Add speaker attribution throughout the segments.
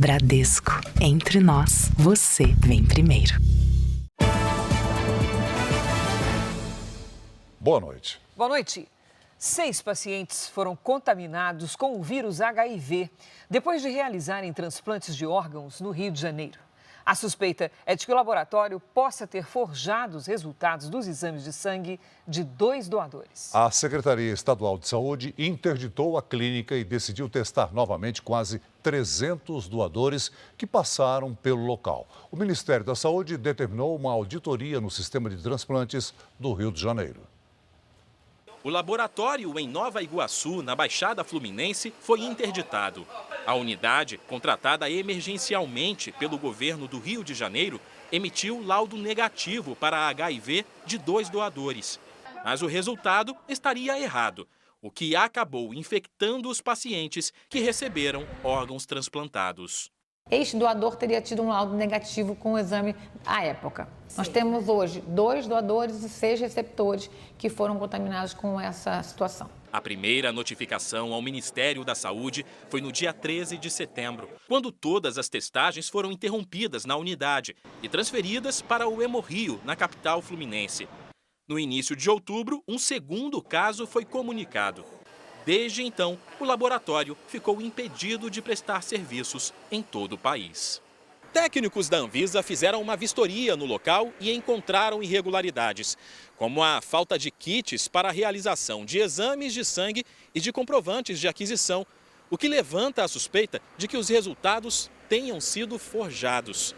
Speaker 1: Bradesco. Entre nós, você vem primeiro.
Speaker 2: Boa noite.
Speaker 3: Boa noite. 6 pacientes foram contaminados com o vírus HIV depois de realizarem transplantes de órgãos no Rio de Janeiro. A suspeita é de que o laboratório possa ter forjado os resultados dos exames de sangue de 2 doadores.
Speaker 2: A Secretaria Estadual de Saúde interditou a clínica e decidiu testar novamente quase 300 doadores que passaram pelo local. O Ministério da Saúde determinou uma auditoria no sistema de transplantes do Rio de Janeiro.
Speaker 4: O laboratório em Nova Iguaçu, na Baixada Fluminense, foi interditado. A unidade, contratada emergencialmente pelo governo do Rio de Janeiro, emitiu laudo negativo para HIV de 2 doadores. Mas o resultado estaria errado, o que acabou infectando os pacientes que receberam órgãos transplantados.
Speaker 5: Este doador teria tido um laudo negativo com o exame à época. Sim. Nós temos hoje 2 doadores e 6 receptores que foram contaminados com essa situação.
Speaker 4: A primeira notificação ao Ministério da Saúde foi no dia 13 de setembro, quando todas as testagens foram interrompidas na unidade e transferidas para o Hemorrio, na capital fluminense. No início de outubro, um segundo caso foi comunicado. Desde então, o laboratório ficou impedido de prestar serviços em todo o país. Técnicos da Anvisa fizeram uma vistoria no local e encontraram irregularidades, como a falta de kits para a realização de exames de sangue e de comprovantes de aquisição, o que levanta a suspeita de que os resultados tenham sido forjados.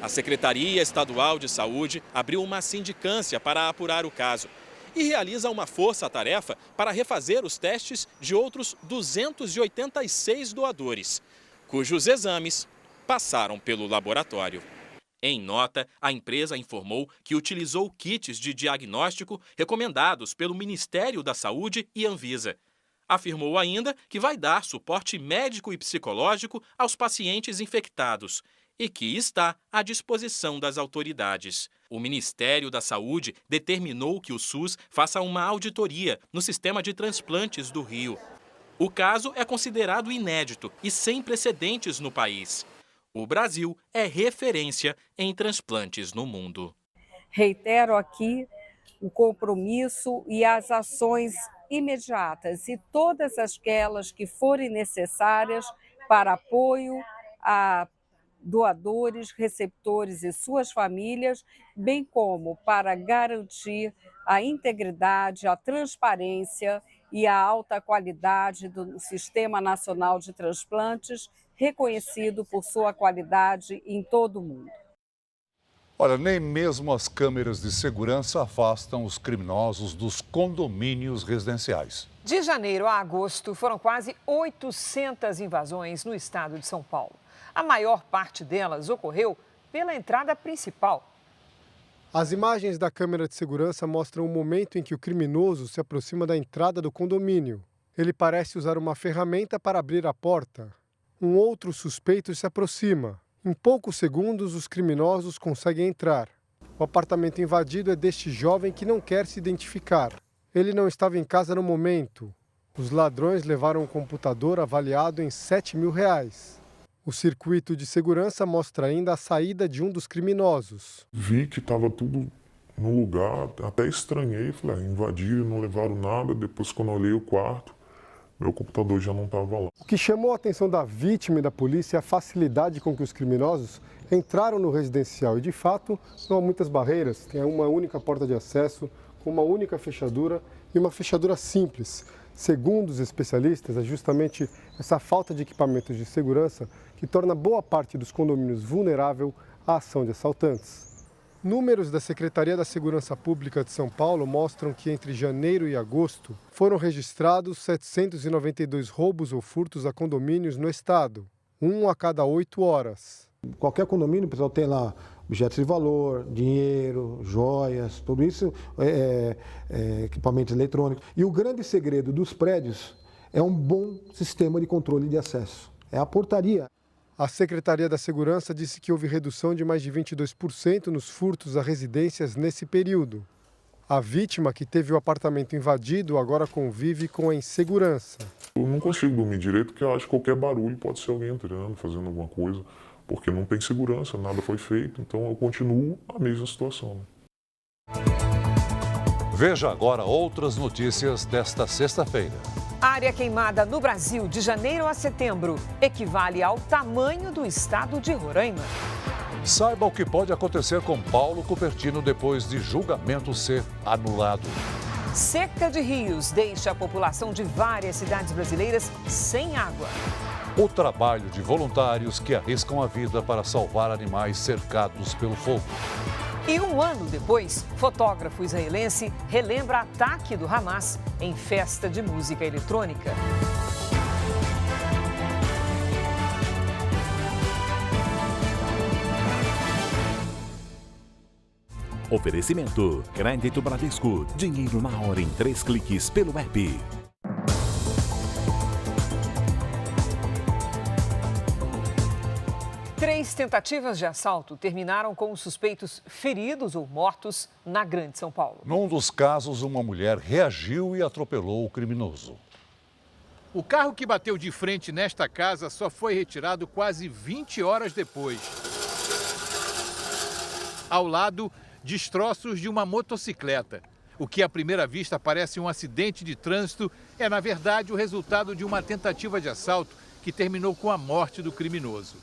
Speaker 4: A Secretaria Estadual de Saúde abriu uma sindicância para apurar o caso e realiza uma força-tarefa para refazer os testes de outros 286 doadores, cujos exames passaram pelo laboratório. Em nota, a empresa informou que utilizou kits de diagnóstico recomendados pelo Ministério da Saúde e Anvisa. Afirmou ainda que vai dar suporte médico e psicológico aos pacientes infectados e que está à disposição das autoridades. O Ministério da Saúde determinou que o SUS faça uma auditoria no sistema de transplantes do Rio. O caso é considerado inédito e sem precedentes no país. O Brasil é referência em transplantes no mundo.
Speaker 6: Reitero aqui o compromisso e as ações imediatas e todas aquelas que forem necessárias para apoio a doadores, receptores e suas famílias, bem como para garantir a integridade, a transparência e a alta qualidade do Sistema Nacional de Transplantes, reconhecido por sua qualidade em todo o mundo.
Speaker 2: Olha, nem mesmo as câmeras de segurança afastam os criminosos dos condomínios residenciais.
Speaker 3: De janeiro a agosto, foram quase 800 invasões no estado de São Paulo. A maior parte delas ocorreu pela entrada principal.
Speaker 7: As imagens da câmera de segurança mostram o momento em que o criminoso se aproxima da entrada do condomínio. Ele parece usar uma ferramenta para abrir a porta. Um outro suspeito se aproxima. Em poucos segundos, os criminosos conseguem entrar. O apartamento invadido é deste jovem que não quer se identificar. Ele não estava em casa no momento. Os ladrões levaram um computador avaliado em R$7 mil. O circuito de segurança mostra ainda a saída de um dos criminosos.
Speaker 8: Vi que estava tudo no lugar, até estranhei, falei, invadiram, não levaram nada. Depois, quando eu olhei o quarto, meu computador já não estava lá.
Speaker 7: O que chamou a atenção da vítima e da polícia é a facilidade com que os criminosos entraram no residencial. E, de fato, não há muitas barreiras. Tem uma única porta de acesso, com uma única fechadura e uma fechadura simples. Segundo os especialistas, é justamente essa falta de equipamentos de segurança que torna boa parte dos condomínios vulnerável à ação de assaltantes. Números da Secretaria da Segurança Pública de São Paulo mostram que entre janeiro e agosto foram registrados 792 roubos ou furtos a condomínios no estado, 1 a cada 8 horas.
Speaker 9: Qualquer condomínio, o pessoal tem lá objetos de valor, dinheiro, joias, tudo isso, equipamentos eletrônicos. E o grande segredo dos prédios é um bom sistema de controle de acesso. É a portaria.
Speaker 7: A Secretaria da Segurança disse que houve redução de mais de 22% nos furtos a residências nesse período. A vítima, que teve o apartamento invadido, agora convive com a insegurança.
Speaker 8: Eu não consigo dormir direito porque eu acho que qualquer barulho pode ser alguém entrando, fazendo alguma coisa, porque não tem segurança, nada foi feito, então eu continuo a mesma situação.
Speaker 2: Veja agora outras notícias desta sexta-feira.
Speaker 3: A área queimada no Brasil de janeiro a setembro equivale ao tamanho do estado de Roraima.
Speaker 2: Saiba o que pode acontecer com Paulo Cupertino depois de julgamento ser anulado.
Speaker 3: Seca de rios deixa a população de várias cidades brasileiras sem água.
Speaker 2: O trabalho de voluntários que arriscam a vida para salvar animais cercados pelo fogo.
Speaker 3: E um ano depois, fotógrafo israelense relembra ataque do Hamas em festa de música eletrônica.
Speaker 10: Oferecimento: Crédito Bradesco. Dinheiro na hora em 3 cliques pelo app.
Speaker 3: Três tentativas de assalto terminaram com os suspeitos feridos ou mortos na Grande São Paulo.
Speaker 2: Num dos casos, uma mulher reagiu e atropelou o criminoso.
Speaker 11: O carro que bateu de frente nesta casa só foi retirado quase 20 horas depois. Ao lado, destroços de uma motocicleta. O que à primeira vista parece um acidente de trânsito é, na verdade, o resultado de uma tentativa de assalto que terminou com a morte do criminoso.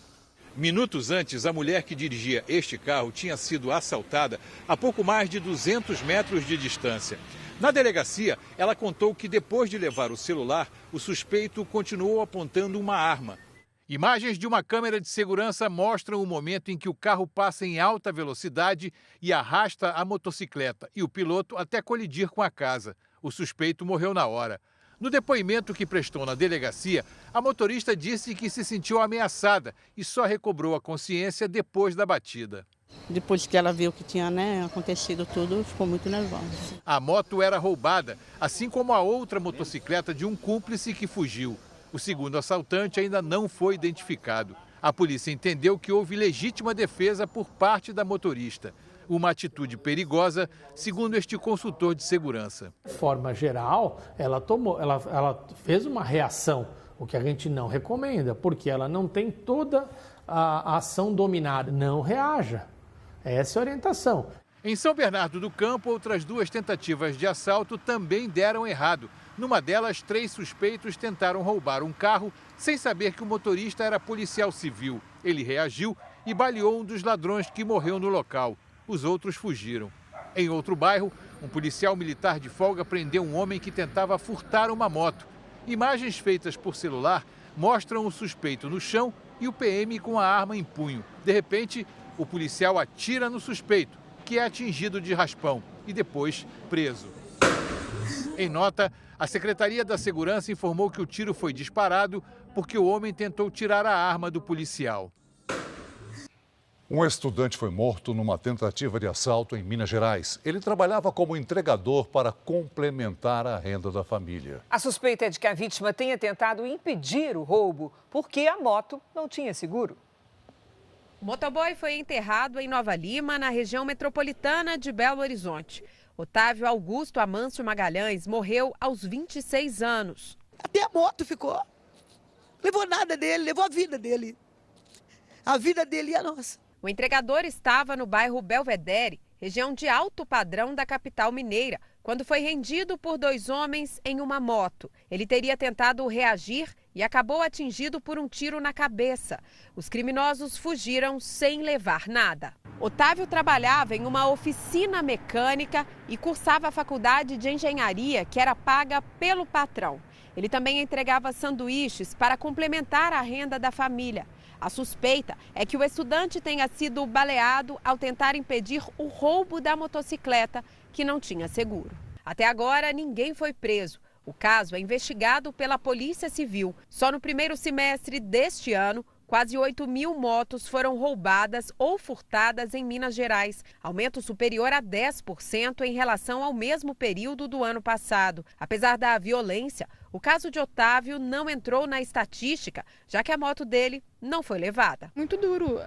Speaker 11: Minutos antes, a mulher que dirigia este carro tinha sido assaltada a pouco mais de 200 metros de distância. Na delegacia, ela contou que depois de levar o celular, o suspeito continuou apontando uma arma. Imagens de uma câmera de segurança mostram o momento em que o carro passa em alta velocidade e arrasta a motocicleta e o piloto até colidir com a casa. O suspeito morreu na hora. No depoimento que prestou na delegacia, a motorista disse que se sentiu ameaçada e só recobrou a consciência depois da batida.
Speaker 12: Depois que ela viu que tinha acontecido tudo, ficou muito nervosa.
Speaker 11: A moto era roubada, assim como a outra motocicleta de um cúmplice que fugiu. O segundo assaltante ainda não foi identificado. A polícia entendeu que houve legítima defesa por parte da motorista. Uma atitude perigosa, segundo este consultor de segurança.
Speaker 13: De forma geral, ela fez uma reação, o que a gente não recomenda, porque ela não tem toda a ação dominada. Não reaja. Essa é a orientação.
Speaker 11: Em São Bernardo do Campo, outras duas tentativas de assalto também deram errado. Numa delas, 3 suspeitos tentaram roubar um carro sem saber que o motorista era policial civil. Ele reagiu e baleou um dos ladrões que morreu no local. Os outros fugiram. Em outro bairro, um policial militar de folga prendeu um homem que tentava furtar uma moto. Imagens feitas por celular mostram o suspeito no chão e o PM com a arma em punho. De repente, o policial atira no suspeito, que é atingido de raspão e depois preso. Em nota, a Secretaria da Segurança informou que o tiro foi disparado porque o homem tentou tirar a arma do policial.
Speaker 2: Um estudante foi morto numa tentativa de assalto em Minas Gerais. Ele trabalhava como entregador para complementar a renda da família.
Speaker 3: A suspeita é de que a vítima tenha tentado impedir o roubo porque a moto não tinha seguro.
Speaker 14: O motoboy foi enterrado em Nova Lima, na região metropolitana de Belo Horizonte. Otávio Augusto Amâncio Magalhães morreu aos 26 anos.
Speaker 15: Até a moto ficou. Levou nada dele, levou a vida dele. A vida dele e a nossa.
Speaker 14: O entregador estava no bairro Belvedere, região de alto padrão da capital mineira, quando foi rendido por 2 homens em uma moto. Ele teria tentado reagir e acabou atingido por um tiro na cabeça. Os criminosos fugiram sem levar nada. Otávio trabalhava em uma oficina mecânica e cursava a faculdade de engenharia, que era paga pelo patrão. Ele também entregava sanduíches para complementar a renda da família. A suspeita é que o estudante tenha sido baleado ao tentar impedir o roubo da motocicleta, que não tinha seguro. Até agora, ninguém foi preso. O caso é investigado pela Polícia Civil. Só no primeiro semestre deste ano, quase 8.000 motos foram roubadas ou furtadas em Minas Gerais, aumento superior a 10% em relação ao mesmo período do ano passado. Apesar da violência, O caso de Otávio não entrou na estatística, já que a moto dele não foi levada.
Speaker 16: Muito duro.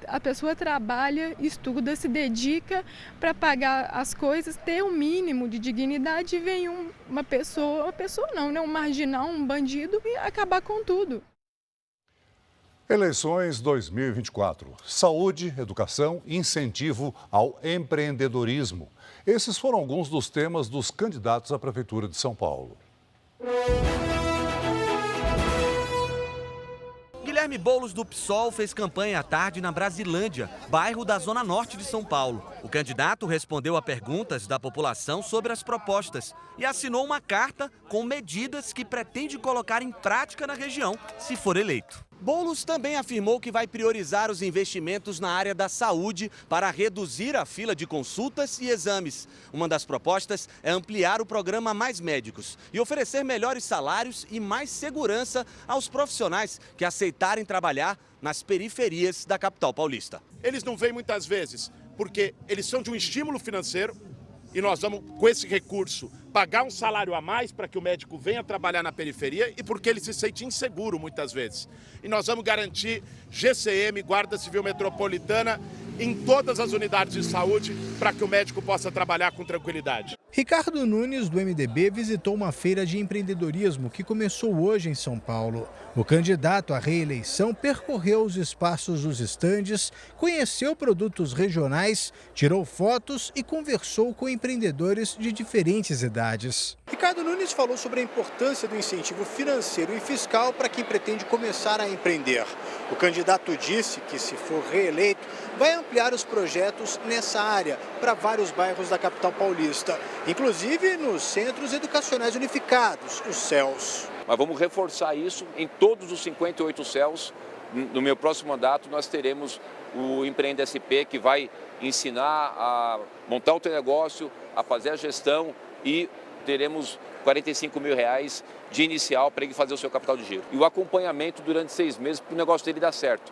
Speaker 16: A pessoa trabalha, estuda, se dedica para pagar as coisas, ter um mínimo de dignidade, e vem uma pessoa não, né? Um marginal, um bandido, e acabar com tudo.
Speaker 2: Eleições 2024. Saúde, educação e incentivo ao empreendedorismo. Esses foram alguns dos temas dos candidatos à Prefeitura de São Paulo.
Speaker 17: Guilherme Boulos, do PSOL, fez campanha à tarde na Brasilândia, bairro da Zona Norte de São Paulo. O candidato respondeu a perguntas da população sobre as propostas e assinou uma carta com medidas que pretende colocar em prática na região, se for eleito. Boulos também afirmou que vai priorizar os investimentos na área da saúde para reduzir a fila de consultas e exames. Uma das propostas é ampliar o programa Mais Médicos e oferecer melhores salários e mais segurança aos profissionais que aceitarem trabalhar nas periferias da capital paulista.
Speaker 18: Eles não vêm muitas vezes porque eles são de um estímulo financeiro e nós vamos, com esse recurso, pagar um salário a mais para que o médico venha trabalhar na periferia e porque ele se sente inseguro muitas vezes. E nós vamos garantir GCM, Guarda Civil Metropolitana, em todas as unidades de saúde para que o médico possa trabalhar com tranquilidade.
Speaker 19: Ricardo Nunes, do MDB, visitou uma feira de empreendedorismo que começou hoje em São Paulo. O candidato à reeleição percorreu os espaços dos estandes, conheceu produtos regionais, tirou fotos e conversou com empreendedores de diferentes idades. Ricardo Nunes falou sobre a importância do incentivo financeiro e fiscal para quem pretende começar a empreender. O candidato disse que, se for reeleito, vai ampliar os projetos nessa área para vários bairros da capital paulista, inclusive nos Centros Educacionais Unificados, os CELs.
Speaker 20: Mas vamos reforçar isso em todos os 58 CELs. No meu próximo mandato nós teremos o Empreende SP, que vai ensinar a montar o teu negócio, a fazer a gestão, e teremos R$45 mil de inicial para ele fazer o seu capital de giro. E o acompanhamento durante 6 meses para o negócio dele dar certo.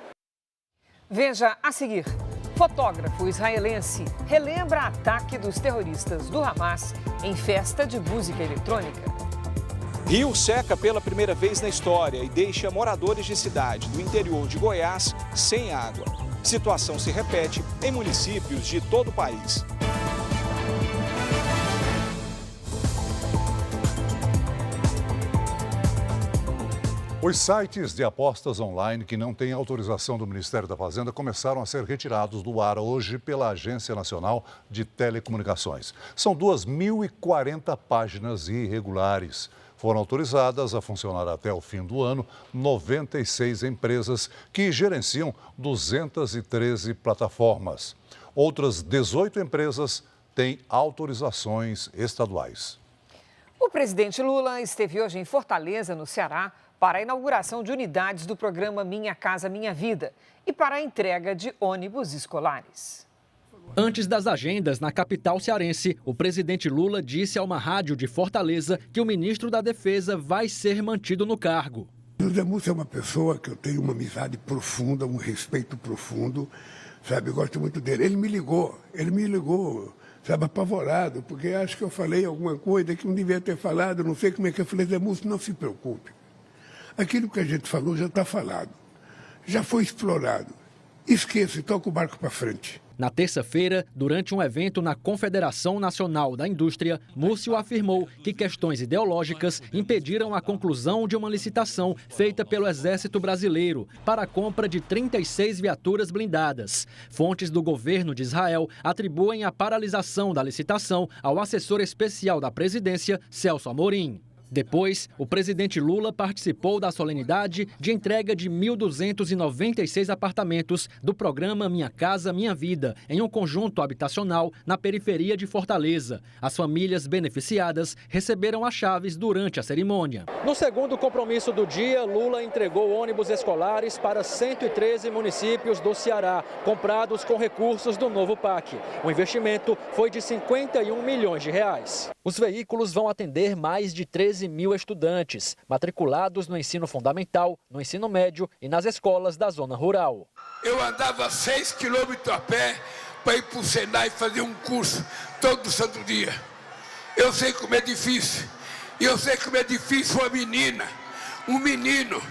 Speaker 3: Veja a seguir. Fotógrafo israelense relembra ataque dos terroristas do Hamas em festa de música eletrônica.
Speaker 21: Rio seca pela primeira vez na história e deixa moradores de cidade do interior de Goiás sem água. Situação se repete em municípios de todo o país.
Speaker 2: Os sites de apostas online que não têm autorização do Ministério da Fazenda começaram a ser retirados do ar hoje pela Agência Nacional de Telecomunicações. São 2.040 páginas irregulares. Foram autorizadas a funcionar até o fim do ano 96 empresas que gerenciam 213 plataformas. Outras 18 empresas têm autorizações estaduais.
Speaker 3: O presidente Lula esteve hoje em Fortaleza, no Ceará, para a inauguração de unidades do programa Minha Casa Minha Vida e para a entrega de ônibus escolares.
Speaker 22: Antes das agendas na capital cearense, o presidente Lula disse a uma rádio de Fortaleza que o ministro da Defesa vai ser mantido no cargo.
Speaker 23: O José Múcio é uma pessoa que eu tenho uma amizade profunda, um respeito profundo, sabe? Eu gosto muito dele. Ele me ligou, sabe, apavorado, porque acho que eu falei alguma coisa que não devia ter falado, não sei como é que eu falei. José Múcio, não se preocupe. Aquilo que a gente falou já está falado, já foi explorado. Esqueça e toca o barco para frente.
Speaker 22: Na terça-feira, durante um evento na Confederação Nacional da Indústria, Múcio afirmou que questões ideológicas impediram a conclusão de uma licitação feita pelo Exército Brasileiro para a compra de 36 viaturas blindadas. Fontes do governo de Israel atribuem a paralisação da licitação ao assessor especial da presidência, Celso Amorim. Depois, o presidente Lula participou da solenidade de entrega de 1.296 apartamentos do programa Minha Casa Minha Vida, em um conjunto habitacional na periferia de Fortaleza. As famílias beneficiadas receberam as chaves durante a cerimônia. No segundo compromisso do dia, Lula entregou ônibus escolares para 113 municípios do Ceará, comprados com recursos do novo PAC. O investimento foi de R$51 milhões. Os veículos vão atender mais de 13 mil estudantes, matriculados no ensino fundamental, no ensino médio e nas escolas da zona rural.
Speaker 24: Eu andava 6 quilômetros a pé para ir para o Senai fazer um curso todo santo dia. Eu sei como é difícil E eu sei como é difícil uma menina, um menino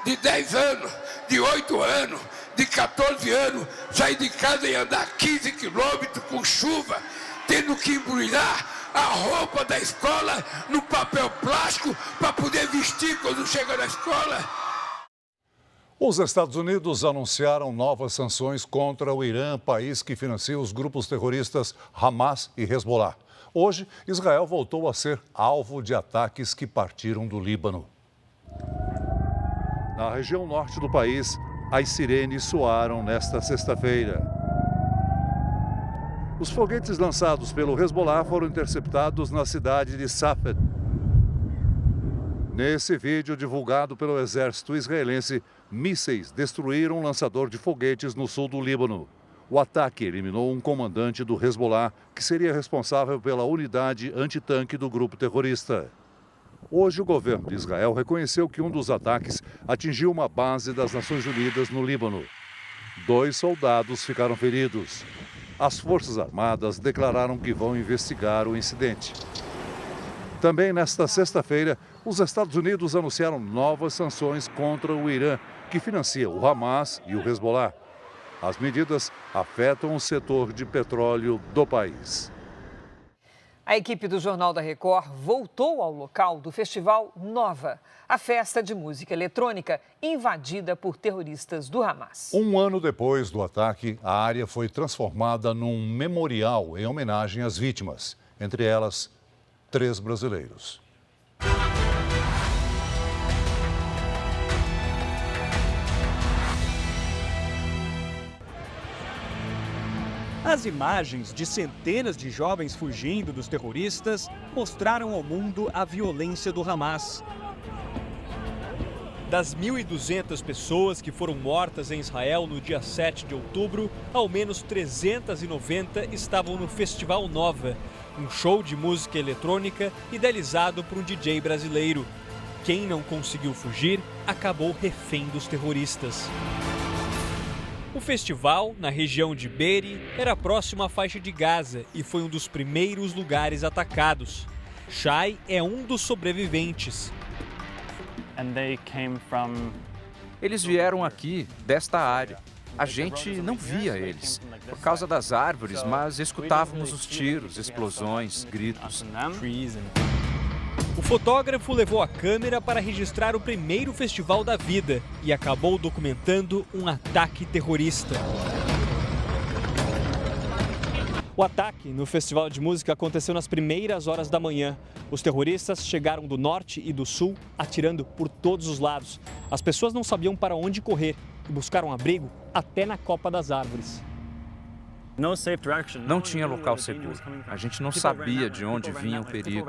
Speaker 24: de 10 anos, de 8 anos, de 14 anos, sair de casa e andar 15 quilômetros com chuva, tendo que embrulhar a roupa da escola no papel plástico para poder vestir quando chega na escola.
Speaker 2: Os Estados Unidos anunciaram novas sanções contra o Irã, país que financia os grupos terroristas Hamas e Hezbollah. Hoje, Israel voltou a ser alvo de ataques que partiram do Líbano. Na região norte do país, as sirenes soaram nesta sexta-feira. Os foguetes lançados pelo Hezbollah foram interceptados na cidade de Safed. Nesse vídeo divulgado pelo exército israelense, mísseis destruíram um lançador de foguetes no sul do Líbano. O ataque eliminou um comandante do Hezbollah, que seria responsável pela unidade antitanque do grupo terrorista. Hoje, o governo de Israel reconheceu que um dos ataques atingiu uma base das Nações Unidas no Líbano. 2 soldados ficaram feridos. As Forças Armadas declararam que vão investigar o incidente. Também nesta sexta-feira, os Estados Unidos anunciaram novas sanções contra o Irã, que financia o Hamas e o Hezbollah. As medidas afetam o setor de petróleo do país.
Speaker 3: A equipe do Jornal da Record voltou ao local do festival Nova, a festa de música eletrônica invadida por terroristas do Hamas.
Speaker 2: Um ano depois do ataque, a área foi transformada num memorial em homenagem às vítimas, entre elas 3 brasileiros.
Speaker 1: As imagens de centenas de jovens fugindo dos terroristas mostraram ao mundo a violência do Hamas. Das 1.200 pessoas que foram mortas em Israel no dia 7 de outubro, ao menos 390 estavam no Festival Nova, um show de música eletrônica idealizado por um DJ brasileiro. Quem não conseguiu fugir acabou refém dos terroristas. O festival, na região de Be'eri, era próximo à faixa de Gaza e foi um dos primeiros lugares atacados. Shai é um dos sobreviventes.
Speaker 4: Eles vieram aqui, desta área. A gente não via eles, por causa das árvores, mas escutávamos os tiros, explosões, gritos.
Speaker 1: O fotógrafo levou a câmera para registrar o primeiro festival da vida e acabou documentando um ataque terrorista. O ataque no festival de música aconteceu nas primeiras horas da manhã. Os terroristas chegaram do norte e do sul, atirando por todos os lados. As pessoas não sabiam para onde correr e buscaram abrigo até na copa das árvores.
Speaker 4: Não tinha local seguro. A gente não sabia de onde vinha o perigo.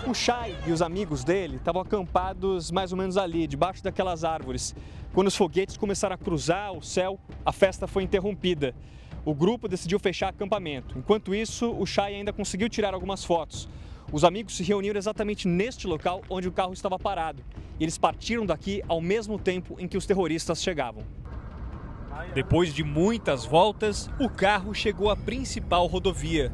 Speaker 1: O Shai e os amigos dele estavam acampados mais ou menos ali, debaixo daquelas árvores. Quando os foguetes começaram a cruzar o céu, a festa foi interrompida. O grupo decidiu fechar acampamento. Enquanto isso, o Shai ainda conseguiu tirar algumas fotos. Os amigos se reuniram exatamente neste local onde o carro estava parado. E eles partiram daqui ao mesmo tempo em que os terroristas chegavam. Depois de muitas voltas, o carro chegou à principal rodovia.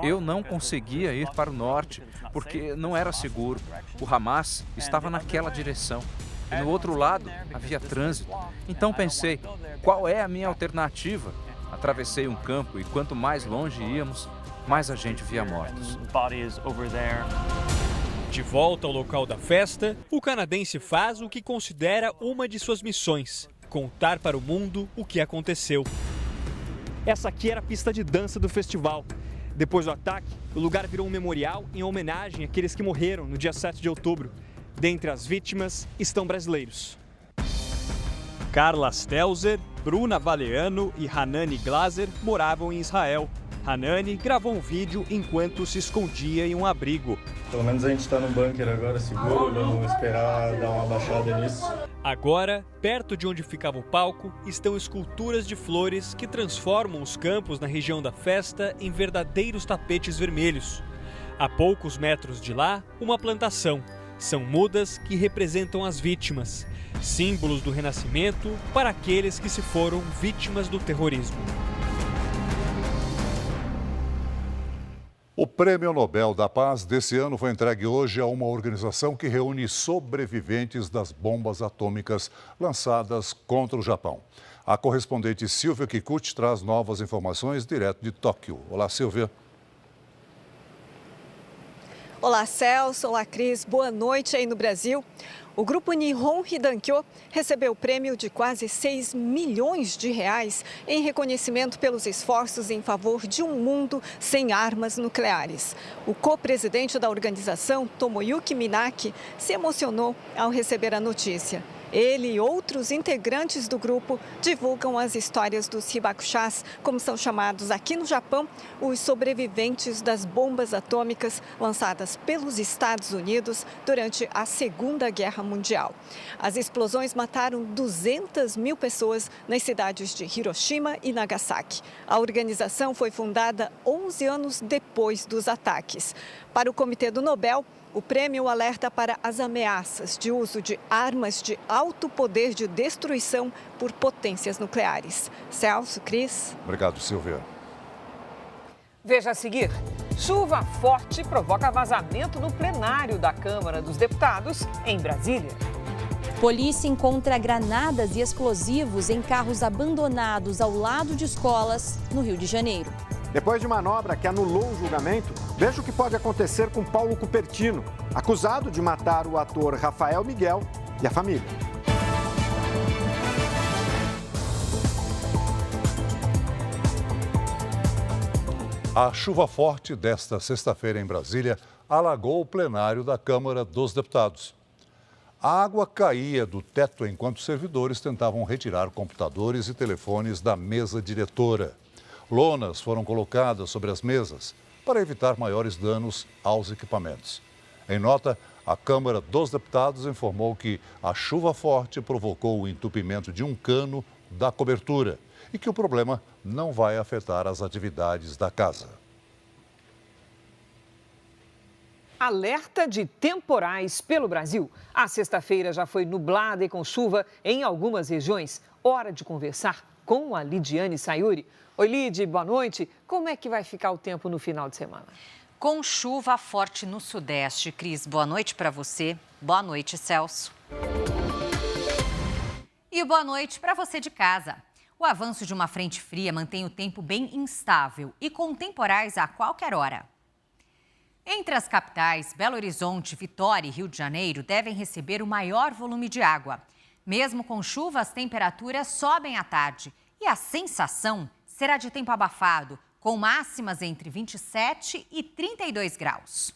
Speaker 4: Eu não conseguia ir para o norte, porque não era seguro. O Hamas estava naquela direção. E no outro lado havia trânsito. Então pensei, qual é a minha alternativa? Atravessei um campo e quanto mais longe íamos, mais a gente via mortos.
Speaker 1: De volta ao local da festa, o canadense faz o que considera uma de suas missões: contar para o mundo o que aconteceu. Essa aqui era a pista de dança do festival. Depois do ataque, o lugar virou um memorial em homenagem àqueles que morreram no dia 7 de outubro. Dentre as vítimas estão brasileiros. Carla Stelzer, Bruna Valeano e Hanani Glaser moravam em Israel. Hanani gravou um vídeo enquanto se escondia em um abrigo.
Speaker 5: Pelo menos a gente está no bunker agora, seguro, vamos esperar dar uma baixada nisso.
Speaker 1: Agora, perto de onde ficava o palco, estão esculturas de flores que transformam os campos na região da festa em verdadeiros tapetes vermelhos. A poucos metros de lá, uma plantação. São mudas que representam as vítimas, símbolos do renascimento para aqueles que se foram vítimas do terrorismo.
Speaker 2: O Prêmio Nobel da Paz desse ano foi entregue hoje a uma organização que reúne sobreviventes das bombas atômicas lançadas contra o Japão. A correspondente Silvia Kikuchi traz novas informações direto de Tóquio. Olá, Silvia.
Speaker 6: Olá, Celso. Olá, Cris. Boa noite aí no Brasil. O grupo Nihon Hidankyo recebeu o prêmio de quase 6 milhões de reais em reconhecimento pelos esforços em favor de um mundo sem armas nucleares. O co-presidente da organização, Tomoyuki Minaki, se emocionou ao receber a notícia. Ele e outros integrantes do grupo divulgam as histórias dos hibakushas, como são chamados aqui no Japão, os sobreviventes das bombas atômicas lançadas pelos Estados Unidos durante a Segunda Guerra Mundial. As explosões mataram 200 mil pessoas nas cidades de Hiroshima e Nagasaki. A organização foi fundada 11 anos depois dos ataques. Para o Comitê do Nobel, o prêmio alerta para as ameaças de uso de armas de alto poder de destruição por potências nucleares. Celso, Cris.
Speaker 2: Obrigado, Silvia.
Speaker 3: Veja a seguir. Chuva forte provoca vazamento no plenário da Câmara dos Deputados em Brasília.
Speaker 7: Polícia encontra granadas e explosivos em carros abandonados ao lado de escolas no Rio de Janeiro.
Speaker 8: Depois de manobra que anulou o julgamento, veja o que pode acontecer com Paulo Cupertino, acusado de matar o ator Rafael Miguel e a família.
Speaker 2: A chuva forte desta sexta-feira em Brasília alagou o plenário da Câmara dos Deputados. A água caía do teto enquanto servidores tentavam retirar computadores e telefones da mesa diretora. Lonas foram colocadas sobre as mesas para evitar maiores danos aos equipamentos. Em nota, a Câmara dos Deputados informou que a chuva forte provocou o entupimento de um cano da cobertura e que o problema não vai afetar as atividades da casa.
Speaker 3: Alerta de temporais pelo Brasil. A sexta-feira já foi nublada e com chuva em algumas regiões. Hora de conversar com a Lidiane Sayuri. Oi, Lid, boa noite. Como é que vai ficar o tempo no final de semana?
Speaker 9: Com chuva forte no sudeste. Cris, boa noite para você. Boa noite, Celso. E boa noite para você de casa. O avanço de uma frente fria mantém o tempo bem instável e com temporais a qualquer hora. Entre as capitais, Belo Horizonte, Vitória e Rio de Janeiro devem receber o maior volume de água. Mesmo com chuva, as temperaturas sobem à tarde e a sensação será de tempo abafado, com máximas entre 27 e 32 graus.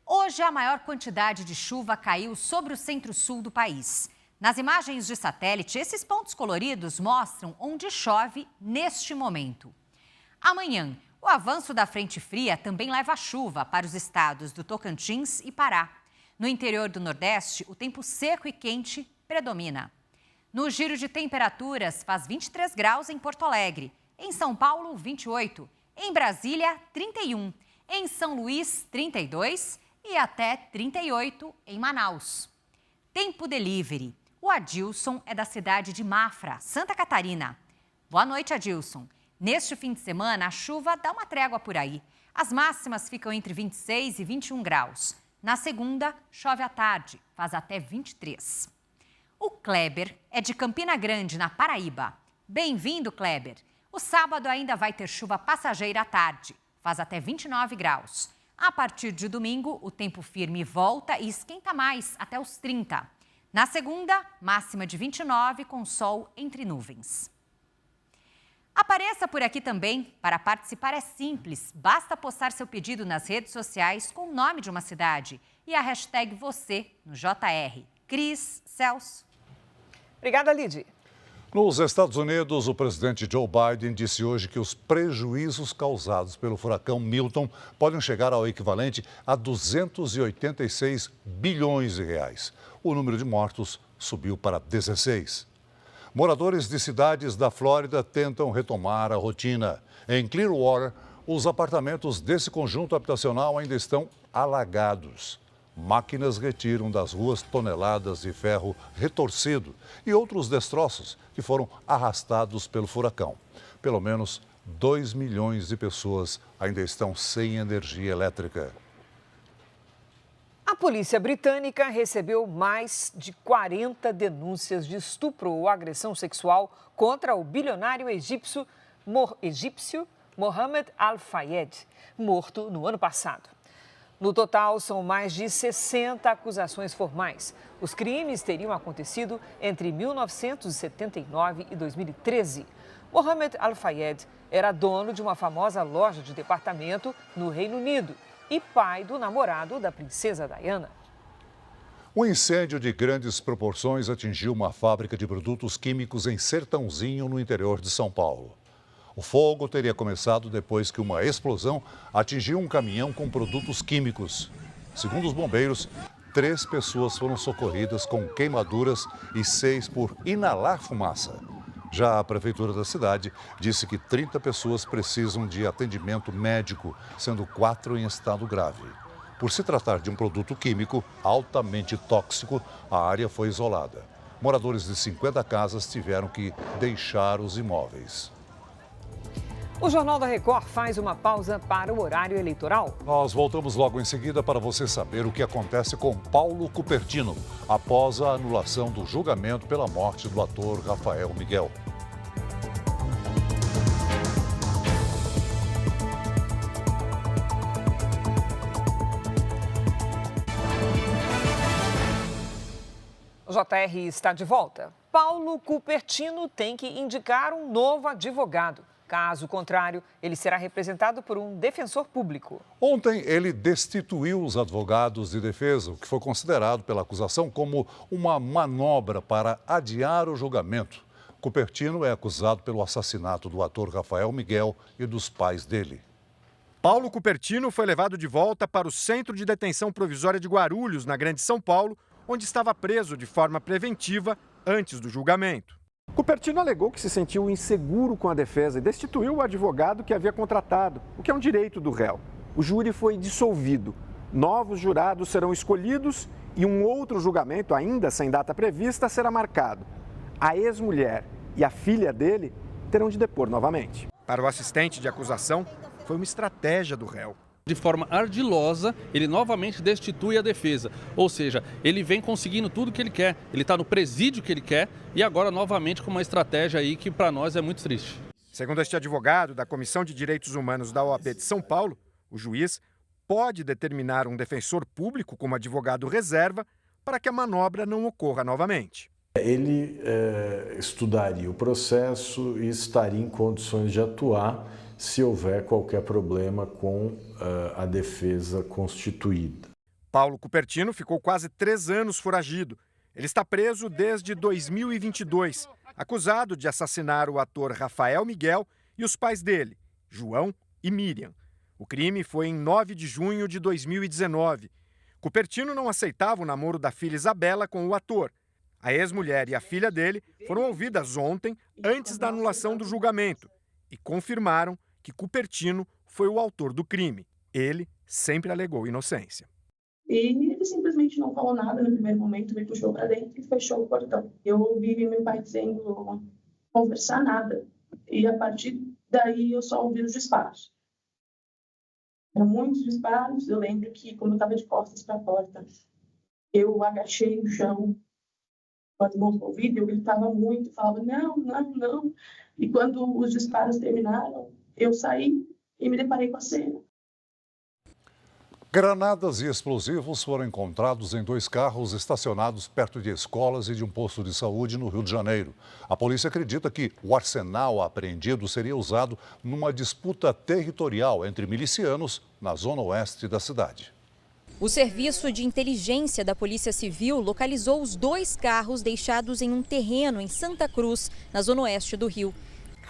Speaker 9: Hoje, a maior quantidade de chuva caiu sobre o centro-sul do país. Nas imagens de satélite, esses pontos coloridos mostram onde chove neste momento. Amanhã, o avanço da frente fria também leva chuva para os estados do Tocantins e Pará. No interior do Nordeste, o tempo seco e quente predomina. No giro de temperaturas, faz 23 graus em Porto Alegre. Em São Paulo, 28. Em Brasília, 31. Em São Luís, 32. E até 38 em Manaus. Tempo delivery. O Adilson é da cidade de Mafra, Santa Catarina. Boa noite, Adilson. Neste fim de semana, a chuva dá uma trégua por aí. As máximas ficam entre 26 e 21 graus. Na segunda, chove à tarde, faz até 23. O Kleber é de Campina Grande, na Paraíba. Bem-vindo, Kleber. O sábado ainda vai ter chuva passageira à tarde, faz até 29 graus. A partir de domingo, o tempo firme volta e esquenta mais, até os 30. Na segunda, máxima de 29, com sol entre nuvens. Apareça por aqui também. Para participar é simples, basta postar seu pedido nas redes sociais com o nome de uma cidade e a hashtag você no JR. Cris, Celso.
Speaker 3: Obrigada, Lidy.
Speaker 2: Nos Estados Unidos, o presidente Joe Biden disse hoje que os prejuízos causados pelo furacão Milton podem chegar ao equivalente a 286 bilhões de reais. O número de mortos subiu para 16. Moradores de cidades da Flórida tentam retomar a rotina. Em Clearwater, os apartamentos desse conjunto habitacional ainda estão alagados. Máquinas retiram das ruas toneladas de ferro retorcido e outros destroços que foram arrastados pelo furacão. Pelo menos 2 milhões de pessoas ainda estão sem energia elétrica.
Speaker 3: A polícia britânica recebeu mais de 40 denúncias de estupro ou agressão sexual contra o bilionário egípcio Mohammed Al-Fayed, morto no ano passado. No total, são mais de 60 acusações formais. Os crimes teriam acontecido entre 1979 e 2013. Mohammed Al-Fayed era dono de uma famosa loja de departamento no Reino Unido e pai do namorado da princesa Diana.
Speaker 2: Um incêndio de grandes proporções atingiu uma fábrica de produtos químicos em Sertãozinho, no interior de São Paulo. O fogo teria começado depois que uma explosão atingiu um caminhão com produtos químicos. Segundo os bombeiros, 3 pessoas foram socorridas com queimaduras e 6 por inalar fumaça. Já a prefeitura da cidade disse que 30 pessoas precisam de atendimento médico, sendo 4 em estado grave. Por se tratar de um produto químico altamente tóxico, a área foi isolada. Moradores de 50 casas tiveram que deixar os imóveis.
Speaker 3: O Jornal da Record faz uma pausa para o horário eleitoral.
Speaker 2: Nós voltamos logo em seguida para você saber o que acontece com Paulo Cupertino após a anulação do julgamento pela morte do ator Rafael Miguel.
Speaker 3: O JR está de volta. Paulo Cupertino tem que indicar um novo advogado. Caso contrário, ele será representado por um defensor público.
Speaker 2: Ontem, ele destituiu os advogados de defesa, o que foi considerado pela acusação como uma manobra para adiar o julgamento. Cupertino é acusado pelo assassinato do ator Rafael Miguel e dos pais dele.
Speaker 8: Paulo Cupertino foi levado de volta para o Centro de Detenção Provisória de Guarulhos, na Grande São Paulo, onde estava preso de forma preventiva antes do julgamento. Cupertino alegou que se sentiu inseguro com a defesa e destituiu o advogado que havia contratado, o que é um direito do réu. O júri foi dissolvido. Novos jurados serão escolhidos e um outro julgamento, ainda sem data prevista, será marcado. A ex-mulher e a filha dele terão de depor novamente. Para o assistente de acusação, foi uma estratégia do réu.
Speaker 10: De forma ardilosa, ele novamente destitui a defesa. Ou seja, ele vem conseguindo tudo que ele quer. Ele está no presídio que ele quer e agora novamente com uma estratégia aí que para nós é muito triste.
Speaker 8: Segundo este advogado da Comissão de Direitos Humanos da OAB de São Paulo, o juiz pode determinar um defensor público como advogado reserva para que a manobra não ocorra novamente.
Speaker 11: Ele estudaria o processo e estaria em condições de atuar se houver qualquer problema com a defesa constituída.
Speaker 8: Paulo Cupertino ficou quase 3 anos foragido. Ele está preso desde 2022, acusado de assassinar o ator Rafael Miguel e os pais dele, João e Miriam. O crime foi em 9 de junho de 2019. Cupertino não aceitava o namoro da filha Isabela com o ator. A ex-mulher e a filha dele foram ouvidas ontem, antes da anulação do julgamento, e confirmaram que Cupertino foi o autor do crime. Ele sempre alegou inocência.
Speaker 12: E ele simplesmente não falou nada no primeiro momento, me puxou para dentro e fechou o portão. Eu ouvi meu pai dizendo, conversar nada. E a partir daí eu só ouvi os disparos. Eram muitos disparos. Eu lembro que, quando eu estava de costas para a porta, eu agachei no chão, com as mãos no ouvido, eu gritava muito, falava não, não, não. E quando os disparos terminaram, eu saí e me deparei com a cena.
Speaker 2: Granadas e explosivos foram encontrados em 2 carros estacionados perto de escolas e de um posto de saúde no Rio de Janeiro. A polícia acredita que o arsenal apreendido seria usado numa disputa territorial entre milicianos na zona oeste da cidade.
Speaker 7: O Serviço de Inteligência da Polícia Civil localizou os 2 carros deixados em um terreno em Santa Cruz, na zona oeste do Rio.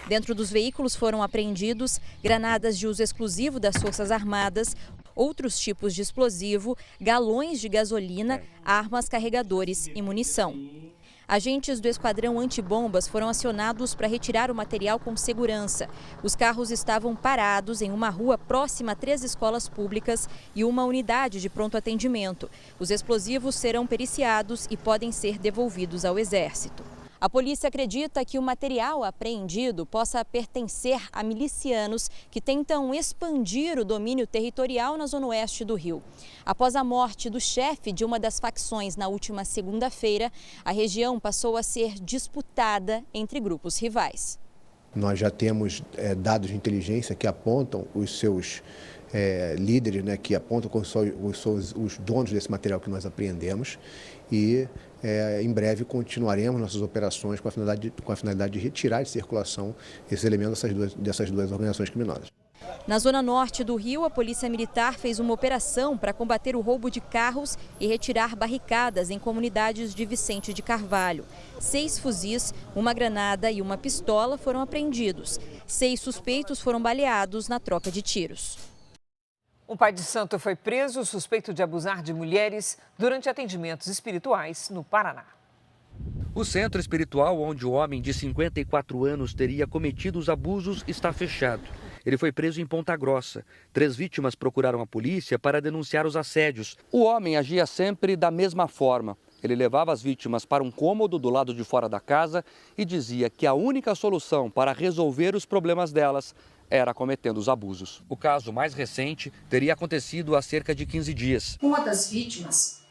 Speaker 7: Dentro dos veículos foram apreendidos granadas de uso exclusivo das Forças Armadas, outros tipos de explosivo, galões de gasolina, armas, carregadores e munição. Agentes do Esquadrão Antibombas foram acionados para retirar o material com segurança. Os carros estavam parados em uma rua próxima a 3 escolas públicas e uma unidade de pronto atendimento. Os explosivos serão periciados e podem ser devolvidos ao Exército. A polícia acredita que o material apreendido possa pertencer a milicianos que tentam expandir o domínio territorial na zona oeste do Rio. Após a morte do chefe de uma das facções na última segunda-feira, a região passou a ser disputada entre grupos rivais.
Speaker 13: Nós já temos dados de inteligência que apontam os seus líderes, né, que apontam os donos desse material que nós apreendemos e em breve continuaremos nossas operações com a finalidade de retirar de circulação esses elementos dessas duas organizações criminosas.
Speaker 7: Na zona norte do Rio, a Polícia Militar fez uma operação para combater o roubo de carros e retirar barricadas em comunidades de Vicente de Carvalho. 6 fuzis, uma granada e uma pistola foram apreendidos. 6 suspeitos foram baleados na troca de tiros.
Speaker 3: Um pai de santo foi preso suspeito de abusar de mulheres durante atendimentos espirituais no Paraná.
Speaker 14: O centro espiritual onde o homem de 54 anos teria cometido os abusos está fechado. Ele foi preso em Ponta Grossa. 3 vítimas procuraram a polícia para denunciar os assédios. O homem agia sempre da mesma forma. Ele levava as vítimas para um cômodo do lado de fora da casa e dizia que a única solução para resolver os problemas delas era cometendo os abusos. O caso mais recente teria acontecido há cerca de 15 dias.
Speaker 15: Uma das vítimas,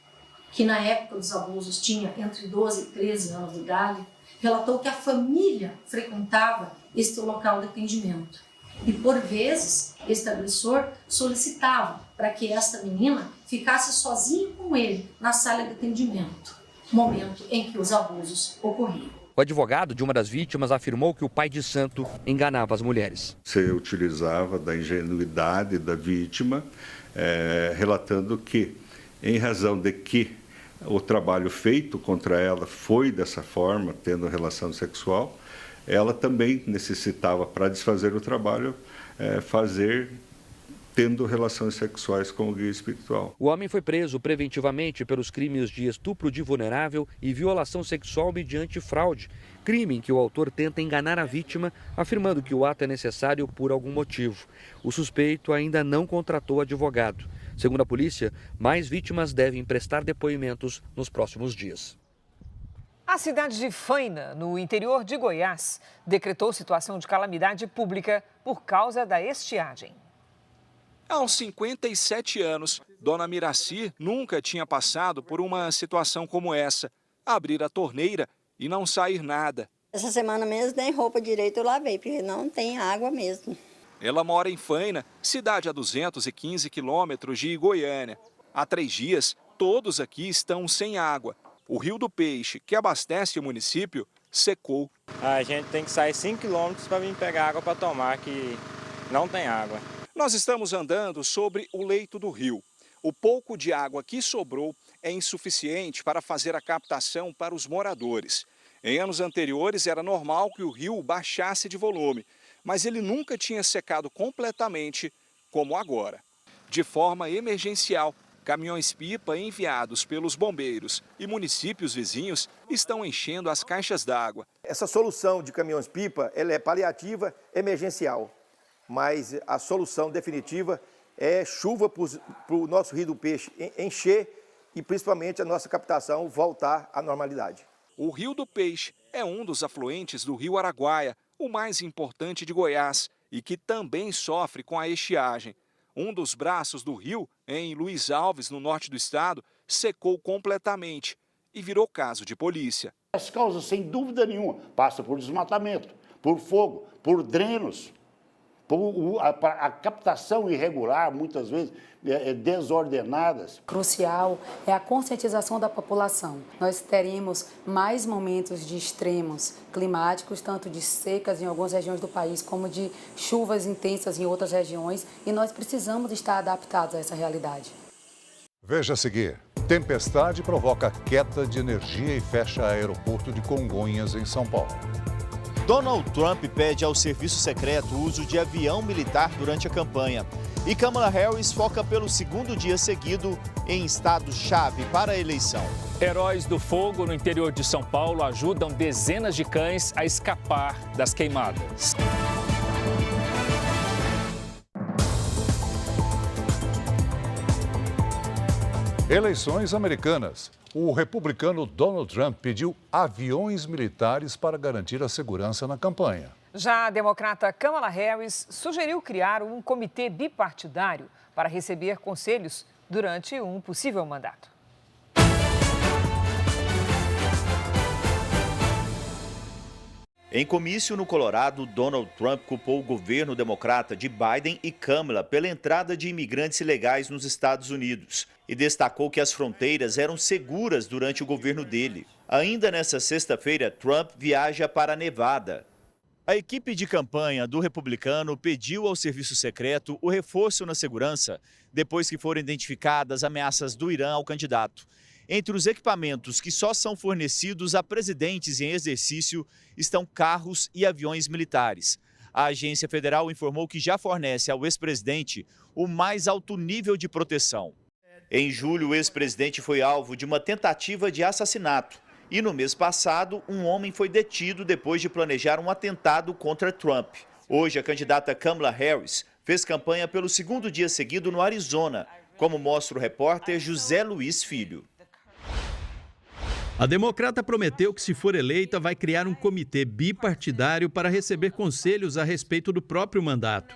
Speaker 15: que na época dos abusos tinha entre 12 e 13 anos de idade, relatou que a família frequentava este local de atendimento. E, por vezes, este agressor solicitava para que esta menina ficasse sozinha com ele na sala de atendimento, momento em que os abusos ocorriam.
Speaker 14: O advogado de uma das vítimas afirmou que o pai de santo enganava as mulheres.
Speaker 16: Se utilizava da ingenuidade da vítima, relatando que, em razão de que o trabalho feito contra ela foi dessa forma, tendo relação sexual, ela também necessitava, para desfazer o trabalho, fazer tendo relações sexuais com o guia espiritual.
Speaker 14: O homem foi preso preventivamente pelos crimes de estupro de vulnerável e violação sexual mediante fraude, crime em que o autor tenta enganar a vítima, afirmando que o ato é necessário por algum motivo. O suspeito ainda não contratou advogado. Segundo a polícia, mais vítimas devem prestar depoimentos nos próximos dias.
Speaker 3: A cidade de Faina, no interior de Goiás, decretou situação de calamidade pública por causa da estiagem.
Speaker 21: Aos 57 anos, Dona Miraci nunca tinha passado por uma situação como essa. Abrir a torneira e não sair nada.
Speaker 25: Essa semana mesmo nem roupa direito eu lavei, porque não tem água mesmo.
Speaker 21: Ela mora em Faina, cidade a 215 quilômetros de Goiânia. Há 3 dias, todos aqui estão sem água. O Rio do Peixe, que abastece o município, secou.
Speaker 26: A gente tem que sair 5 quilômetros para vir pegar água para tomar, que não tem água.
Speaker 21: Nós estamos andando sobre o leito do rio. O pouco de água que sobrou é insuficiente para fazer a captação para os moradores. Em anos anteriores era normal que o rio baixasse de volume, mas ele nunca tinha secado completamente como agora. De forma emergencial, caminhões-pipa enviados pelos bombeiros e municípios vizinhos estão enchendo as caixas d'água.
Speaker 27: Essa solução de caminhões-pipa ela é paliativa, emergencial, mas a solução definitiva é chuva para o nosso Rio do Peixe encher e principalmente a nossa captação voltar à normalidade.
Speaker 21: O Rio do Peixe é um dos afluentes do Rio Araguaia, o mais importante de Goiás e que também sofre com a estiagem. Um dos braços do rio, em Luiz Alves, no norte do estado, secou completamente e virou caso de polícia.
Speaker 28: As causas, sem dúvida nenhuma, passam por desmatamento, por fogo, por drenos, por a captação irregular, muitas vezes desordenadas.
Speaker 29: Crucial é a conscientização da população. Nós teremos mais momentos de extremos climáticos, tanto de secas em algumas regiões do país, como de chuvas intensas em outras regiões, e nós precisamos estar adaptados a essa realidade.
Speaker 2: Veja a seguir. Tempestade provoca queda de energia e fecha aeroporto de Congonhas, em São Paulo.
Speaker 30: Donald Trump pede ao serviço secreto o uso de avião militar durante a campanha. E Kamala Harris foca pelo 2º dia seguido em estados-chave para a eleição.
Speaker 31: Heróis do fogo no interior de São Paulo ajudam dezenas de cães a escapar das queimadas.
Speaker 2: Eleições americanas. O republicano Donald Trump pediu aviões militares para garantir a segurança na campanha.
Speaker 3: Já a democrata Kamala Harris sugeriu criar um comitê bipartidário para receber conselhos durante um possível mandato.
Speaker 30: Em comício no Colorado, Donald Trump culpou o governo democrata de Biden e Kamala pela entrada de imigrantes ilegais nos Estados Unidos e destacou que as fronteiras eram seguras durante o governo dele. Ainda nesta sexta-feira, Trump viaja para Nevada. A equipe de campanha do republicano pediu ao serviço secreto o reforço na segurança depois que foram identificadas ameaças do Irã ao candidato. Entre os equipamentos que só são fornecidos a presidentes em exercício estão carros e aviões militares. A agência federal informou que já fornece ao ex-presidente o mais alto nível de proteção. Em julho, o ex-presidente foi alvo de uma tentativa de assassinato. E no mês passado, um homem foi detido depois de planejar um atentado contra Trump. Hoje, a candidata Kamala Harris fez campanha pelo segundo dia seguido no Arizona, como mostra o repórter José Luiz Filho.
Speaker 1: A democrata prometeu que, se for eleita, vai criar um comitê bipartidário para receber conselhos a respeito do próprio mandato.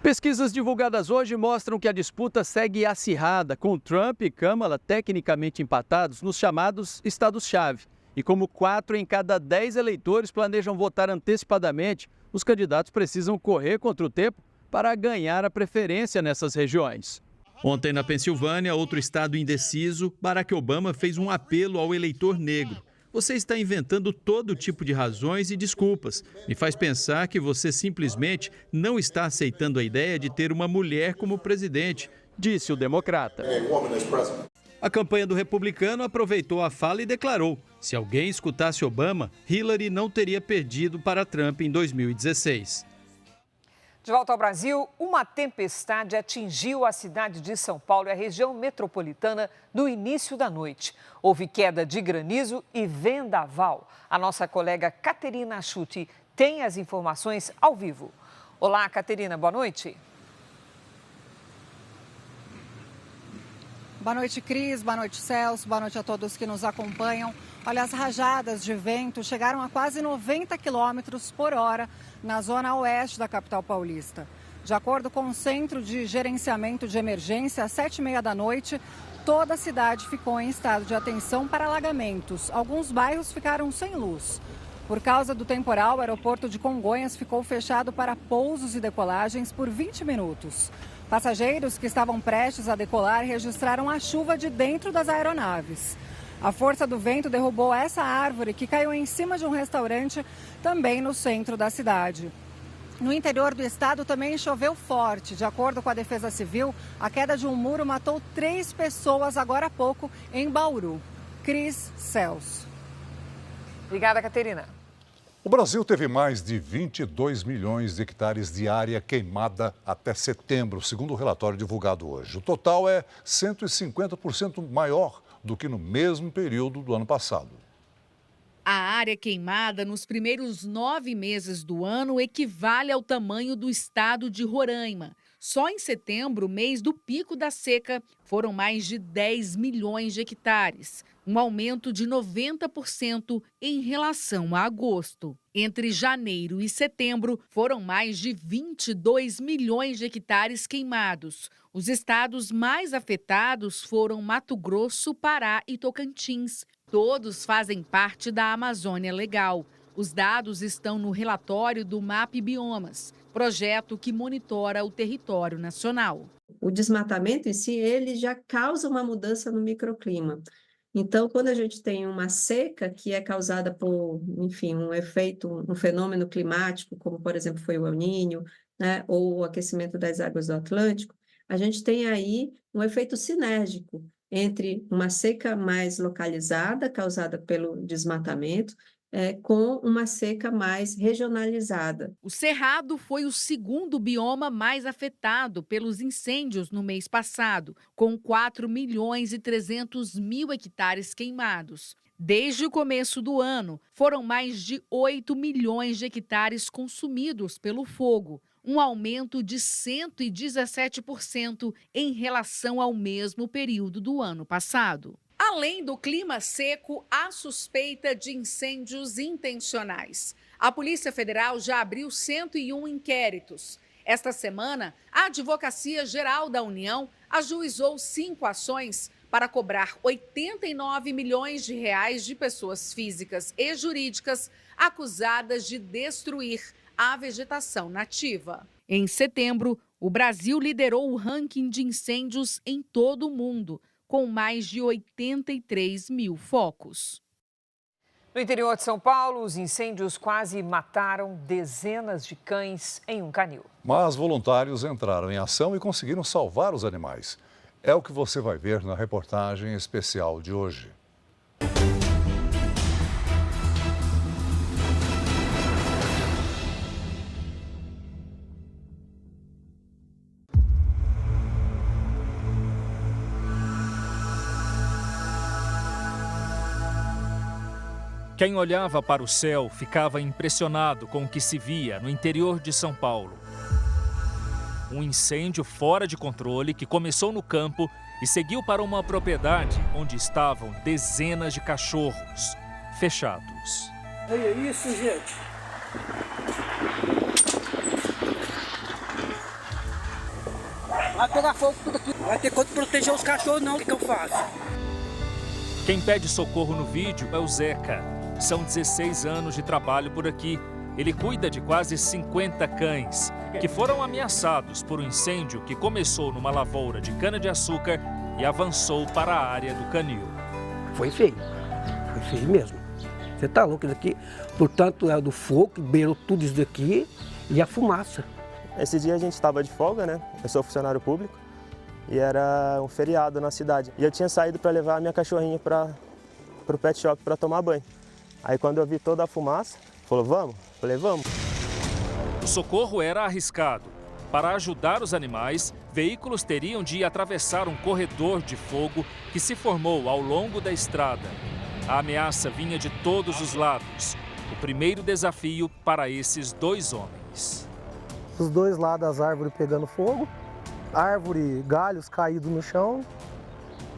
Speaker 4: Pesquisas divulgadas hoje mostram que a disputa segue acirrada, com Trump e Kamala tecnicamente empatados nos chamados estados-chave. E como 4 em cada 10 eleitores planejam votar antecipadamente, os candidatos precisam correr contra o tempo para ganhar a preferência nessas regiões.
Speaker 1: Ontem, na Pensilvânia, outro estado indeciso, Barack Obama fez um apelo ao eleitor negro. Você está inventando todo tipo de razões e desculpas. Me faz pensar que você simplesmente não está aceitando a ideia de ter uma mulher como presidente, disse o democrata. A campanha do republicano aproveitou a fala e declarou: se alguém escutasse Obama, Hillary não teria perdido para Trump em 2016.
Speaker 3: De volta ao Brasil, uma tempestade atingiu a cidade de São Paulo e a região metropolitana no início da noite. Houve queda de granizo e vendaval. A nossa colega Caterina Achuti tem as informações ao vivo. Olá, Caterina, boa noite.
Speaker 5: Boa noite, Cris. Boa noite, Celso. Boa noite a todos que nos acompanham. Olha, as rajadas de vento chegaram a quase 90 quilômetros por hora na zona oeste da capital paulista. De acordo com o Centro de Gerenciamento de Emergência, às 7h30 da noite, toda a cidade ficou em estado de atenção para alagamentos. Alguns bairros ficaram sem luz. Por causa do temporal, o aeroporto de Congonhas ficou fechado para pousos e decolagens por 20 minutos. Passageiros que estavam prestes a decolar registraram a chuva de dentro das aeronaves. A força do vento derrubou essa árvore que caiu em cima de um restaurante também no centro da cidade. No interior do estado também choveu forte. De acordo com a Defesa Civil, a queda de um muro matou 3 pessoas agora há pouco em Bauru. Cris, Celso.
Speaker 3: Obrigada, Caterina.
Speaker 2: O Brasil teve mais de 22 milhões de hectares de área queimada até setembro, segundo o relatório divulgado hoje. O total é 150% maior do que no mesmo período do ano passado.
Speaker 6: A área queimada nos primeiros 9 meses do ano equivale ao tamanho do estado de Roraima. Só em setembro, mês do pico da seca, foram mais de 10 milhões de hectares, um aumento de 90% em relação a agosto. Entre janeiro e setembro, foram mais de 22 milhões de hectares queimados. Os estados mais afetados foram Mato Grosso, Pará e Tocantins. Todos fazem parte da Amazônia Legal. Os dados estão no relatório do MAP Biomas, projeto que monitora o território nacional.
Speaker 17: O desmatamento em si, ele já causa uma mudança no microclima. Então, quando a gente tem uma seca que é causada por, enfim, um fenômeno climático, como, por exemplo, foi o El Niño, né, ou o aquecimento das águas do Atlântico, a gente tem aí um efeito sinérgico entre uma seca mais localizada, causada pelo desmatamento, com uma seca mais regionalizada.
Speaker 6: O Cerrado foi o segundo bioma mais afetado pelos incêndios no mês passado, com 4.300.000 hectares queimados. Desde o começo do ano, foram mais de 8 milhões de hectares consumidos pelo fogo, um aumento de 117% em relação ao mesmo período do ano passado. Além do clima seco, há suspeita de incêndios intencionais. A Polícia Federal já abriu 101 inquéritos. Esta semana, a Advocacia Geral da União ajuizou 5 ações para cobrar 89 milhões de reais de pessoas físicas e jurídicas acusadas de destruir a vegetação nativa. Em setembro, o Brasil liderou o ranking de incêndios em todo o mundo, com mais de 83 mil focos.
Speaker 3: No interior de São Paulo, os incêndios quase mataram dezenas de cães em um canil.
Speaker 2: Mas voluntários entraram em ação e conseguiram salvar os animais. É o que você vai ver na reportagem especial de hoje.
Speaker 31: Quem olhava para o céu ficava impressionado com o que se via no interior de São Paulo. Um incêndio fora de controle que começou no campo e seguiu para uma propriedade onde estavam dezenas de cachorros fechados.
Speaker 8: Olha isso, gente. Vai pegar fogo tudo aqui. Vai ter como proteger os cachorros não, o que eu faço?
Speaker 31: Quem pede socorro no vídeo é o Zeca. São 16 anos de trabalho por aqui. Ele cuida de quase 50 cães que foram ameaçados por um incêndio que começou numa lavoura de cana-de-açúcar e avançou para a área do canil.
Speaker 8: Foi feio mesmo. Você tá louco isso daqui? Portanto, é do fogo que beirou tudo isso daqui e a fumaça.
Speaker 9: Esse dia a gente estava de folga, né? Eu sou funcionário público e era um feriado na cidade. E eu tinha saído para levar a minha cachorrinha para o pet shop para tomar banho. Aí quando eu vi toda a fumaça, falou, vamos? Falei, vamos.
Speaker 31: O socorro era arriscado. Para ajudar os animais, veículos teriam de atravessar um corredor de fogo que se formou ao longo da estrada. A ameaça vinha de todos os lados. O primeiro desafio para esses 2 homens.
Speaker 8: Os 2 lados das árvores pegando fogo, árvore, galhos caídos no chão.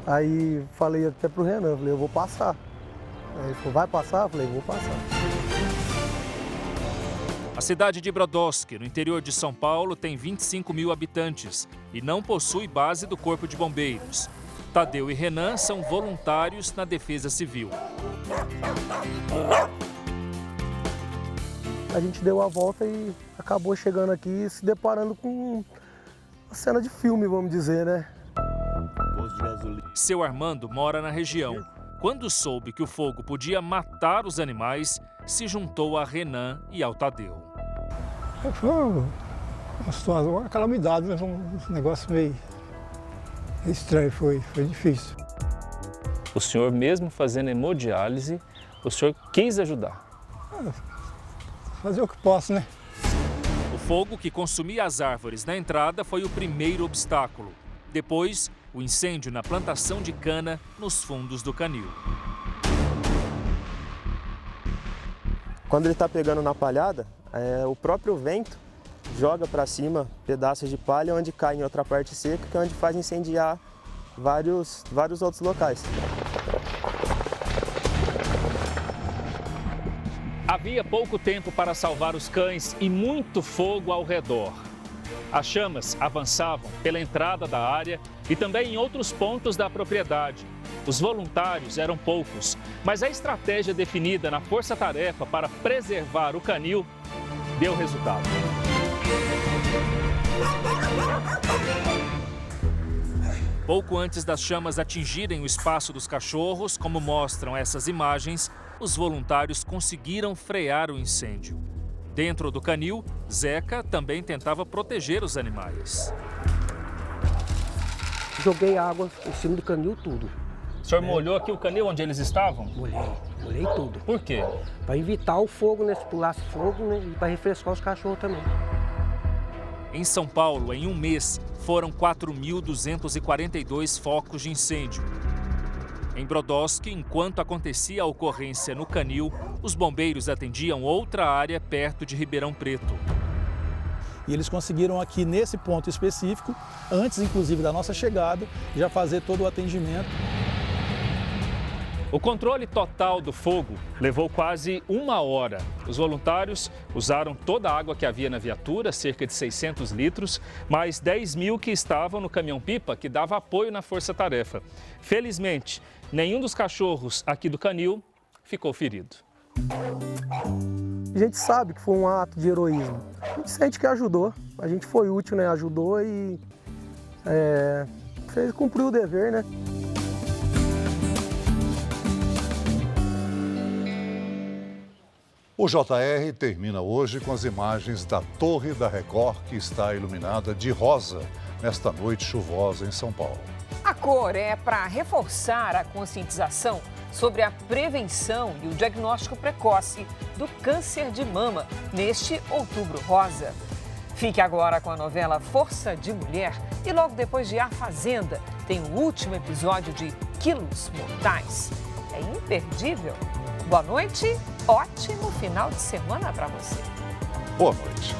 Speaker 8: Aí falei até pro Renan, falei, eu vou passar. Aí ele falou, vai passar? Eu falei, vou passar.
Speaker 31: A cidade de Brodowski, no interior de São Paulo, tem 25 mil habitantes e não possui base do Corpo de Bombeiros. Tadeu e Renan são voluntários na Defesa Civil.
Speaker 8: A gente deu a volta e acabou chegando aqui e se deparando com uma cena de filme, vamos dizer, né?
Speaker 31: Seu Armando mora na região. Quando soube que o fogo podia matar os animais, se juntou a Renan e ao Tadeu.
Speaker 8: Foi uma situação, uma calamidade, né? Um negócio meio estranho, foi difícil.
Speaker 31: O senhor, mesmo fazendo hemodiálise, o senhor quis ajudar?
Speaker 8: Fazer o que posso, né?
Speaker 31: O fogo que consumia as árvores na entrada foi o primeiro obstáculo. Depois, o incêndio na plantação de cana nos fundos do canil.
Speaker 9: Quando ele está pegando na palhada, o próprio vento joga para cima pedaços de palha onde cai em outra parte seca, que é onde faz incendiar vários outros locais.
Speaker 31: Havia pouco tempo para salvar os cães e muito fogo ao redor. As chamas avançavam pela entrada da área e também em outros pontos da propriedade. Os voluntários eram poucos, mas a estratégia definida na força-tarefa para preservar o canil deu resultado. Pouco antes das chamas atingirem o espaço dos cachorros, como mostram essas imagens, os voluntários conseguiram frear o incêndio. Dentro do canil, Zeca também tentava proteger os animais.
Speaker 8: Joguei água em cima do canil tudo.
Speaker 31: O senhor molhou aqui o canil onde eles estavam?
Speaker 8: Molhei tudo.
Speaker 31: Por quê?
Speaker 8: Para evitar o fogo, né? Se pulasse fogo, né? E para refrescar os cachorros também.
Speaker 31: Em São Paulo, em um mês, foram 4.242 focos de incêndio. Em Brodowski, enquanto acontecia a ocorrência no canil, os bombeiros atendiam outra área perto de Ribeirão Preto.
Speaker 7: E eles conseguiram aqui nesse ponto específico, antes inclusive da nossa chegada, já fazer todo o atendimento.
Speaker 31: O controle total do fogo levou quase 1 hora. Os voluntários usaram toda a água que havia na viatura, cerca de 600 litros, mais 10 mil que estavam no caminhão-pipa, que dava apoio na força-tarefa. Felizmente, nenhum dos cachorros aqui do canil ficou ferido.
Speaker 8: A gente sabe que foi um ato de heroísmo. A gente sente que ajudou. A gente foi útil, né? Ajudou e cumpriu o dever, né?
Speaker 2: O JR termina hoje com as imagens da Torre da Record, que está iluminada de rosa nesta noite chuvosa em São Paulo.
Speaker 3: A cor é para reforçar a conscientização sobre a prevenção e o diagnóstico precoce do câncer de mama neste Outubro Rosa. Fique agora com a novela Força de Mulher e logo depois de A Fazenda tem o último episódio de Quilos Mortais. É imperdível. Boa noite, ótimo final de semana para você.
Speaker 2: Boa noite.